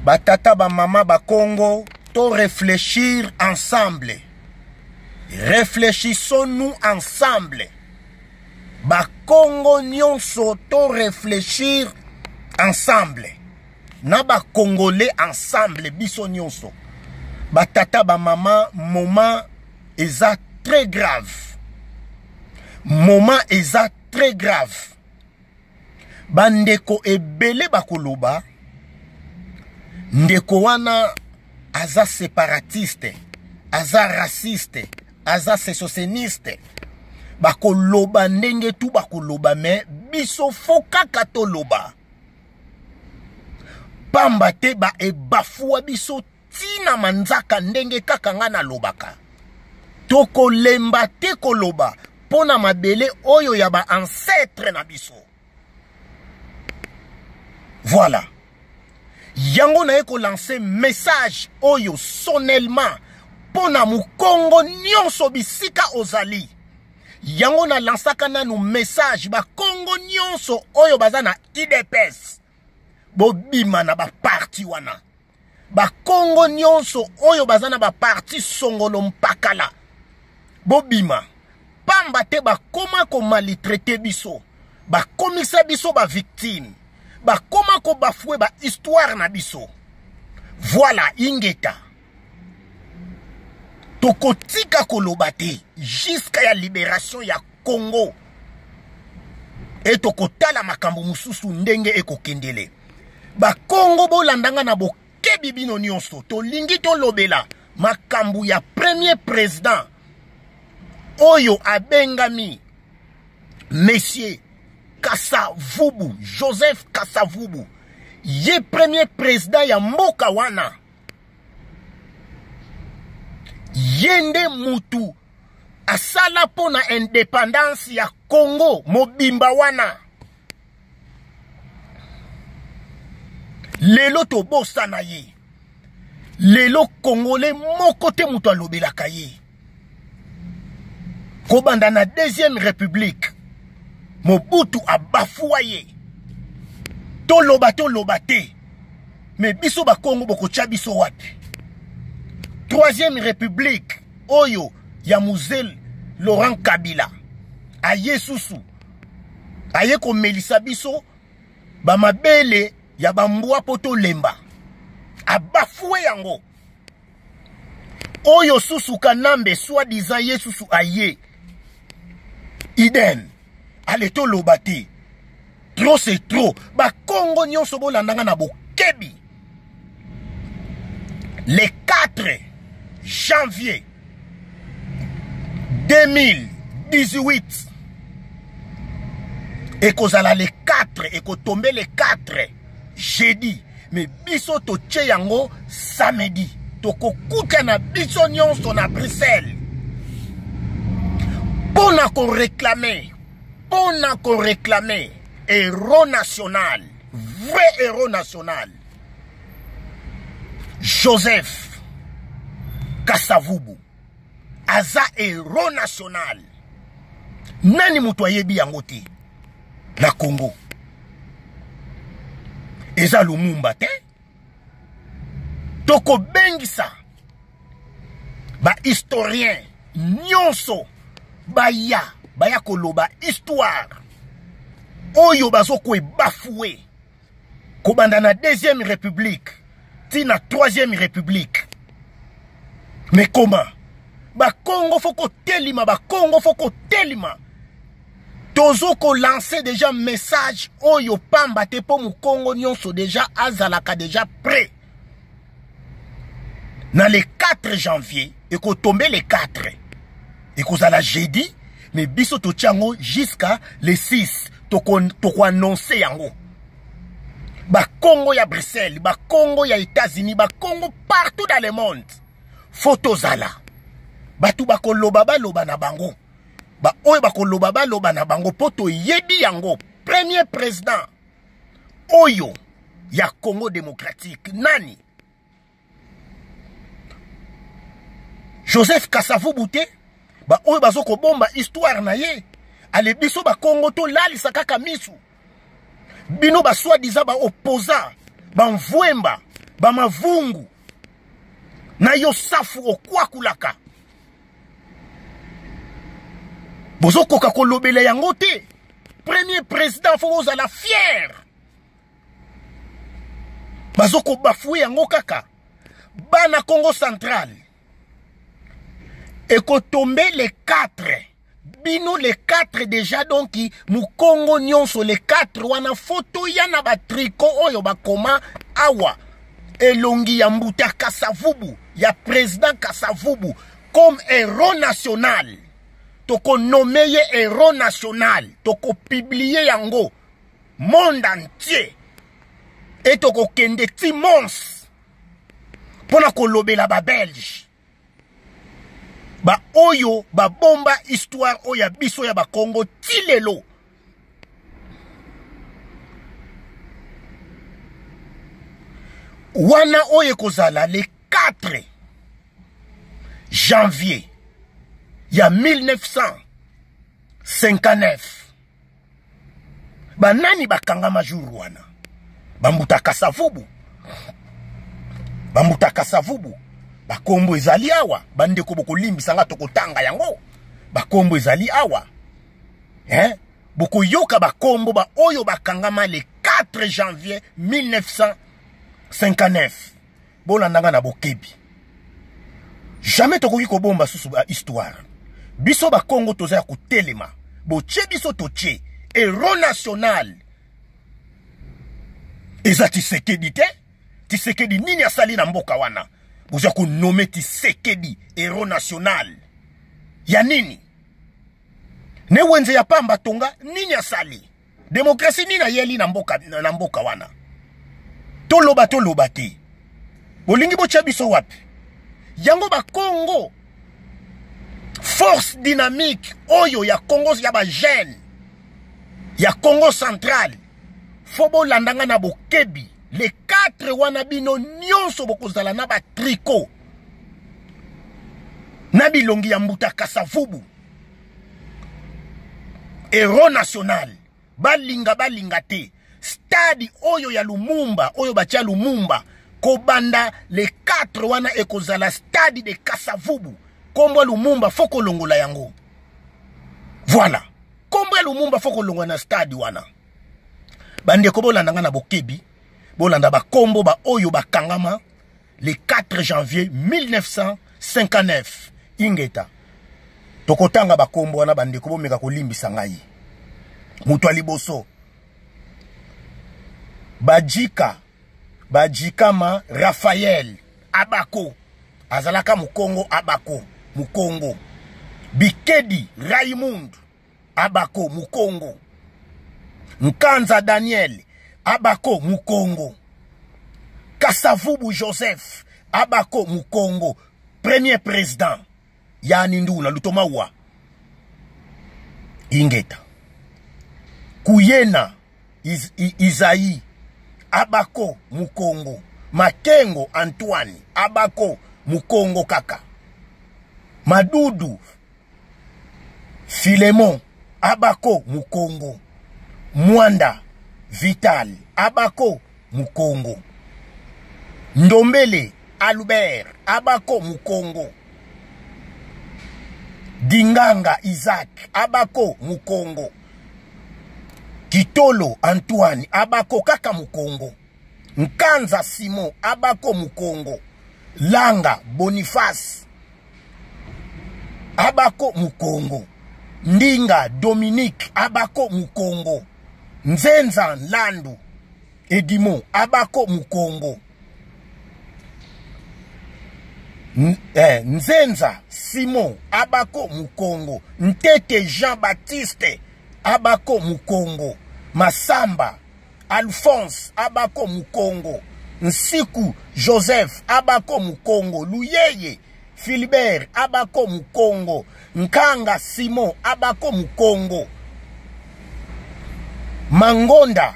Batata ba mama ba Congo, to réfléchir ensemble. Réfléchissons-nous ensemble. Ba Congo nyonso to réfléchir ensemble. Na ba Congolais ensemble biso nyonso. Batata ba mama moment eza très grave. Moment eza très grave. Bandeko ebele bakoloba. Ndeko wana aza séparatiste, aza raciste, aza sécessioniste. Bakoloba ndenge tu bakoloba me biso foka katoloba. Pamba te ba ebafua biso tina manzaka ndenge kaka nga na lobaka. Toko lemba te koloba pona mabele oyo ya ba ancêtre na biso. Voilà. Yango na eko lancer message oyo sonnellement pona mukongo nyonso bisika ozali. Yango na lansaka nanu message ba Kongo nyonso oyo baza na IDPS. Bobima na ba parti wana. Ba Kongo nyonso oyo baza na ba parti songolo mpakala. Bobima. Pamba te ba koma ko maltraité biso. Ba komisa biso ba victime. Ba koma ko bafoué ba histoire na biso. Voilà ingeta. Tokotika kolobate jusqu'à la libération ya Congo. Et tokotala makambo mususu ndenge ekokendele. Ba Congo bolandanga na bokebi bino nyonso. To lingi to lobela makambo ya premier président oyo abengami Monsieur Kasavubu, Joseph Kasavubu. Ye premier président ya mboka wana. Yende mutu asala pona indépendance ya Congo mobimba wana. Lelo to bosa na ye. Lelo Congolais moko te mutu alobelaka ye. Kobanda na deuxième république. Mobutu abafua ye. To lobate. Mais biso ba Congo boko tia biso wapi. Troisième république. Oyo ya Muzel Laurent Kabila. Aye susu. Aye ko melisa biso. Ba mabele ya bambua poto lemba. Abafue yango. Oyo susu kanambe soi-disant ye susu aye. Idem. Allez to lobate. Trop c'est trop. Ba Congo nyonso bolandanga na bokebi. Le 4 janvier 2018. Ekozala le 4. Ekotombe le 4 jeudi. Mais biso to tche yango samedi. Toko kuta na biso nyonso na Bruxelles. Pona qu'on réclame héros national, vrai héros national, Joseph Kasavubu, aza héros national. Nani mutu ayebi yango te na Congo? Eza Lumumba te? Toko bengisa ba historien nyonso baya koloba histoire oyo bazoko bafoué kobanda na deuxième république tina troisième république. Mais comment? Ba Congo foko telima, ba Congo foko telima. Tozoko lancer déjà message oyo pamba te po mu Congo nyonso déjà azalaka déjà prêt. Dans le 4 janvier, et qu'on tombe le 4. Et qu'on a la jeudi, mais biso to tiango jusqu'à le 6. Toko annoncer yango. Ba Congo ya Bruxelles, ba Congo ya États-Unis, ba Congo partout dans le monde. Photozala. Batu bako loba na bango. Ba oye bako loba na bango poto yebi yango. Premier président oyo ya Congo démocratique nani? Joseph Kasavubu te. Ba oyo bazoko bomba histoire na ye. Ale biso ba Congo to lali sakaka misu. Bino ba soi-disant ba opposant, ba mvwemba, bamavungu na yo safu okwakulaka bozokoka kolobela yango te. Premier président faut ozala fier bazoko bafoué yango kaka. Bana Congo central ekotombe les 4 bino les 4 déjà donc mu Congo nyonso les 4 wana photo yana ba tricot oyo bakoma awa elongi ya Mbuta Kasavubu ya président Kasavubu comme héros national. Toko nommé héros national, toko publié yango monde entier et toko kende timons pona kolobela ba belge ba oyo ba bomba histoire oya biso ya ba Congo tilelo. Wana oye kozala le 4 janvier il y a 1959. Banani bakanga majuru wana. Bambuta Kasavubu. Bambuta Kasavubu. Bakombo ezali awa. Bandeko boko limbisanga tokotanga yango. Bakombo ezali awa. Boko yoka bakombo ba oyo bakangama le 4 janvier 1959. Bolandanga na bokebi. Jamais tokoki kobomba susu ba histoire. Biso ba Congo toza ku telema. Boche biso toche. Héros national. Eza Tshisekedi te. Tshisekedi nini asali na mboka wana. Boza ku nome Tshisekedi héros national. Ya nini? Ne wenze ya pamba tonga nini asali. Demokrasi nini yeli na mboka wana. Toloba te. Bolingi boche biso wapi. Yango ba Congo force dynamique oyo ya Congo ya ba jeune ya Congo central fobo landanga na bokebi les 4 wana bino nyonso bokozala na ba tricot na bilongi ya Mbuta Kasavubu héros national balinga te stade oyo ya Lumumba oyo batia Lumumba kobanda les 4 wana ekozala stade de Kasavubu. Kombo Lumumba foko longola yango. Voilà. Kombo Lumumba foko longola na stade wana. Bande ko bolanda na bokebi. Bolanda ba kombo ba oyo ba kangama le 4 janvier 1959. Ingeta. Tokotanga ba kombo wana bande ko bomeka ko limbisa ngai. Mutu aliboso. Bajikama Raphaël Abako azalaka Mukongo Abako Mukongo. Bikedi Raymond Abako Mukongo. Nkanza Daniel Abako Mukongo. Kasavubu Joseph Abako Mukongo. Premier président Yani Nduna Lutomawa. Ingeta. Kuyena Isaïe Abako Mukongo. Makengo Antoine Abako Mukongo kaka. Madudu Filemon Abako Mukongo. Mwanda Vital Abako Mukongo. Ndombele Albert Abako Mukongo. Dinganga Isaac Abako Mukongo. Kitolo Antoine Abako kaka Mukongo. Nkanza Simon Abako Mukongo. Langa Boniface Abako Mukongo. Ndinga Dominique Abako Mukongo. Nzenza Landu Edimo Abako Mukongo. Nzenza Simon Abako Mukongo. Ntete Jean-Baptiste Abako Mukongo. Masamba Alphonse Abako Mukongo. Nsiku Joseph Abako Mukongo. Luyeye Philibert Abako Mukongo. Nkanga Simon Abako Mukongo. Mangonda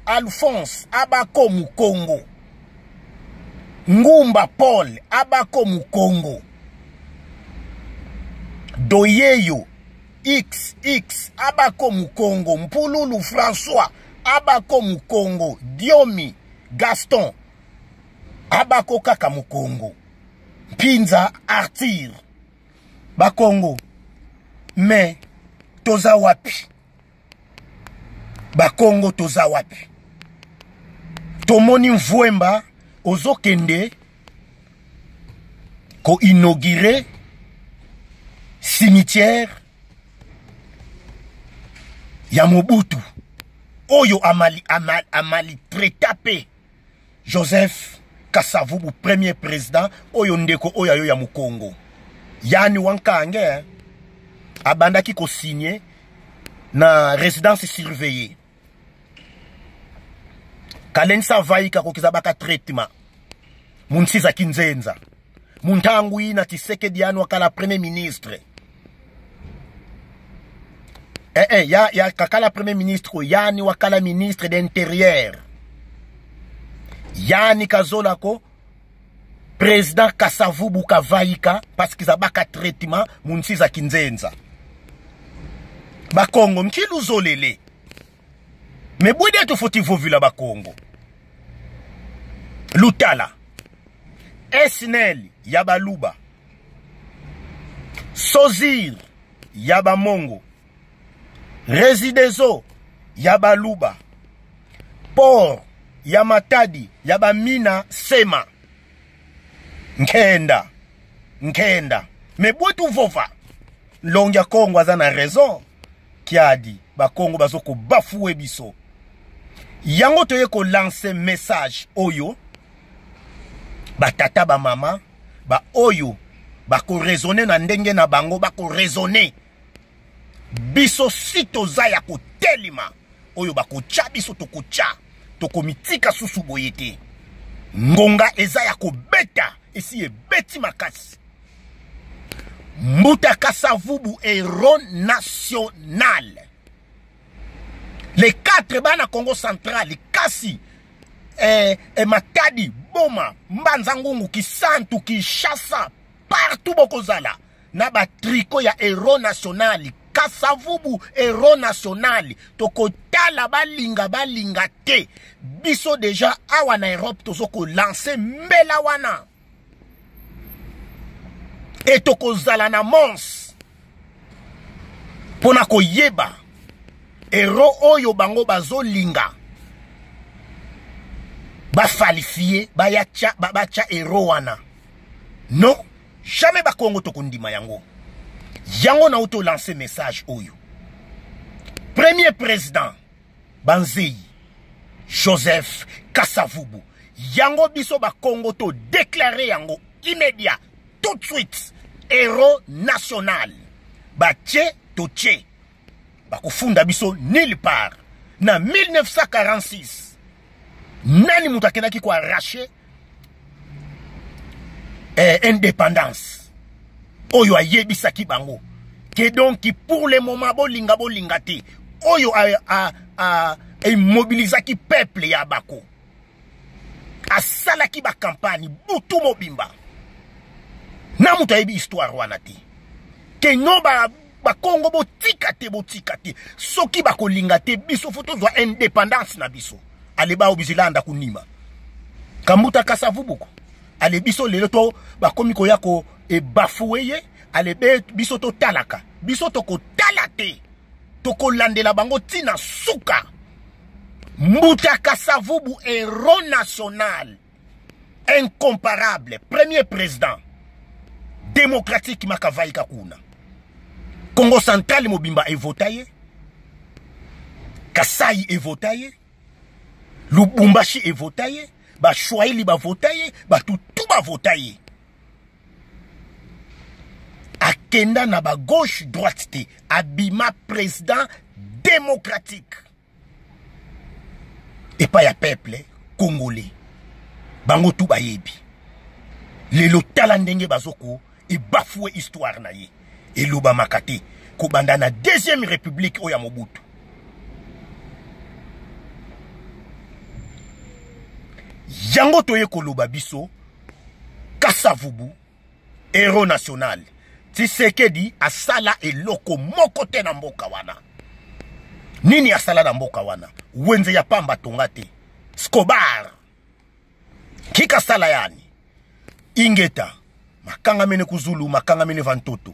Alphonse Abako Mukongo. Ngumba Paul Abako Mukongo. Doyeyo XX Abako Mukongo. Mpululu François Abako Mukongo. Diomi Gaston abako kaka mukongo Mpinza Arthur bakongo me toza wapi bakongo toza wapi tomoni mvwemba ozokende ko inauguré cimetière ya Mobutu oyo amali tretape Joseph Kasavubu premier président oyo ndeko oyo ayo ya Mukongo yani wankange abandaki ko signer na résidence surveillée Kalensa vaika ko kizabaka traitement munsiza kinzenza muntangu ina Tshisekedi yani wakala premier ministre ya kakala premier ministre yani wakala ministre d'intérieur yani kazola ko président Kasavubu kavaika parce qu'ils abaka traitement munsiza kinzenza bakongo mkilu zolele mebwede to foti vovula bakongo Lutala Esnel Yabaluba Sozir Yabamongo Residezo Yabaluba Port Yamatadi Yabamina Sema Nkenda mebwetu vova longia Kongo azana raison kiadi bakongo bazoko bafoué biso yango toye ko lancer message oyo batata ba mama ba oyo bako raisonner na ndenge na bango bako raisonner biso sito zaya ko telima oyo bako cha biso toko mitika susu boyete ngonga ezaya ko beta esi e beti makasi Mbuta Kasavubu héros national. Les 4 bana Congo central, Kasi, Matadi, Boma, Mbanzangungu, Kisantu, Kinshasa, partout Bokozala. Naba tricot ya héros national. Kasavubu héros national. Toko tala balinga te. Biso déjà awa na Europe tozoko lancer mbela wana. Et toko zala na mons pona ko yeba ero oyo bango bazo linga ba falifie ba bacha ero wana non jamais ba Kongo toko ndima yango na auto lancer message oyo premier président Banzei Joseph Kasavubu yango biso ba Kongo to déclarer yango immédiat tout de suite héros national bache toche bakufunda biso nulle part na 1946 nani mutakenaki ko arracher indépendance oyo ayebisaki bango que donc pour le moment bolinga te oyo a immobilisaki peuple ya bako asalaki ba campagne butu mobimba na muta yebi histoire wana te ke no ba Kongo botika te soki bakolinga te biso foto zwa indépendance na biso ale ba obizilanda kunima Kambuta Kasavubu ale biso lelo to bakomi ko yako e bafoueye ale be biso to talaka biso to ko talate to ko landela bango tina suka Mbuta Kasavubu héros national incomparable premier président démocratique makavaika kuna Congo central mobimba evotaye Kasai evotaye Lubumbashi evotaye ba Shwaili ba votaye ba tutu ba votaye akenda na ba gauche droite te abima président démocratique et pas ya peuple congolais bango tu bayebi lelo tala ndenge bazoko et bafoué histoire na ye et loba makate ko banda na deuxième république oya Mobutu yango toye ko loba biso Kasavubu héros national Tshisekedi asala eloko moko te na mboka wana nini asala na mboka wana wenze ya pamba tonga te Kika sala yani. Ingeta. Makanga mene kuzulu, makanga mene vantoto.